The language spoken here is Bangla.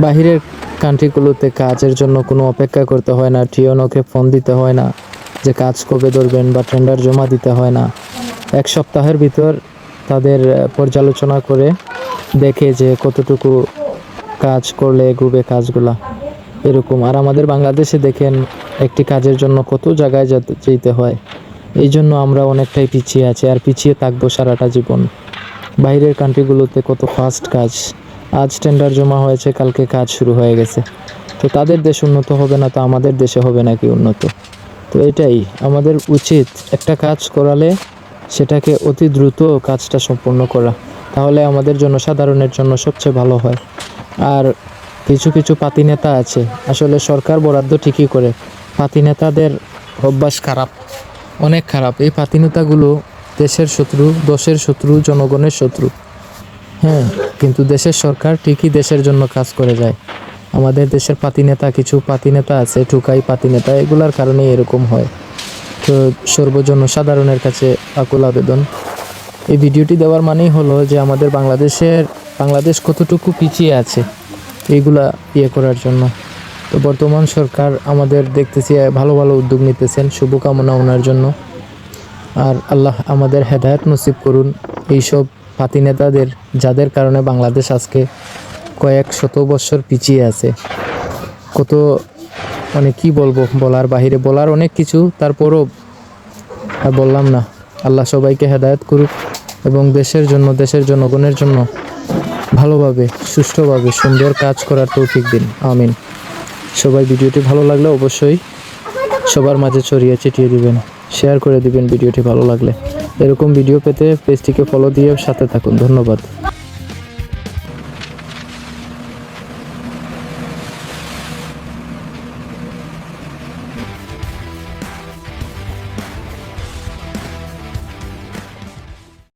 বাহিরের কান্ট্রিগুলোতে কাজের জন্য কোনো অপেক্ষা করতে হয় না, টিওনোকে ফোন দিতে হয় না যে কাজ কবে ধরবেন বা টেন্ডার জমা দিতে হয় না। এক সপ্তাহের ভিতর তাদের পর্যালোচনা করে দেখে যে কতটুকু কাজ করলে এগোবে কাজগুলা, এরকম। আর আমাদের বাংলাদেশে দেখেন একটি কাজের জন্য কত জায়গায় যেতে হয়। এই জন্য আমরা অনেকটাই পিছিয়ে আছি আর পিছিয়ে থাকবো সারাটা জীবন। বাইরের কান্ট্রিগুলোতে কত ফাস্ট কাজ, আজ টেন্ডার জমা হয়েছে কালকে কাজ শুরু হয়ে গেছে। তো তাদের দেশ উন্নত হবে না তো আমাদের দেশে হবে নাকি উন্নত? তো এটাই আমাদের উচিত, একটা কাজ করালে সেটাকে অতি দ্রুত কাজটা সম্পূর্ণ করা, তাহলে আমাদের জনসাধারণের জন্য সবচেয়ে ভালো হয়। আর কিছু কিছু পাতি নেতা আছে, আসলে সরকার বরাদ্দ ঠিকই করে, পাতি নেতাদের অভ্যাস খারাপ, অনেক খারাপ। এই পাতি নেতাগুলো দেশের শত্রু, দশের শত্রু, জনগণের শত্রু। হ্যাঁ, কিন্তু দেশের সরকার ঠিকই দেশের জন্য কাজ করে যায়। আমাদের দেশের পাতি নেতা, কিছু পাতি নেতা আছে, ঠুকাই পাতি নেতা, এগুলার কারণে এরকম হয়। তো সর্বজনসাধারণের কাছে আকুল আবেদন, এই ভিডিওটি দেওয়ার মানেই হলো যে আমাদের বাংলাদেশ কতটুকু পিছিয়ে আছে এইগুলা করার জন্য। তো বর্তমান সরকার আমাদের দেখতেছি ভালো ভালো উদ্যোগ নিতেছেন, শুভকামনা ওনার জন্য। আর আল্লাহ আমাদের হেদায়েত নসিব করুন এইসব পাতি নেতাদের, যাদের কারণে বাংলাদেশ আজকে কয়েক শত বছর পিছিয়ে আছে। কত মানে কি বলবো, বলার বাহিরে, বলার অনেক কিছু, তারপরও আর বললাম না। আল্লাহ সবাইকে হেদায়েত করুক এবং দেশের জন্য, দেশের জনগণের জন্য ভালোভাবে, সুষ্ঠুভাবে, সুন্দর কাজ করার তৌফিক দিন, আমিন। সবাই ভিডিওটি ভালো লাগলে অবশ্যই সবার মাঝে ছড়িয়ে ছিটিয়ে দিবেন, শেয়ার করে দিবেন ভিডিওটি ভালো লাগলে। এরকম ভিডিও পেতে পেজটিকে ফলো দিয়ে সাথে থাকুন। ধন্যবাদ।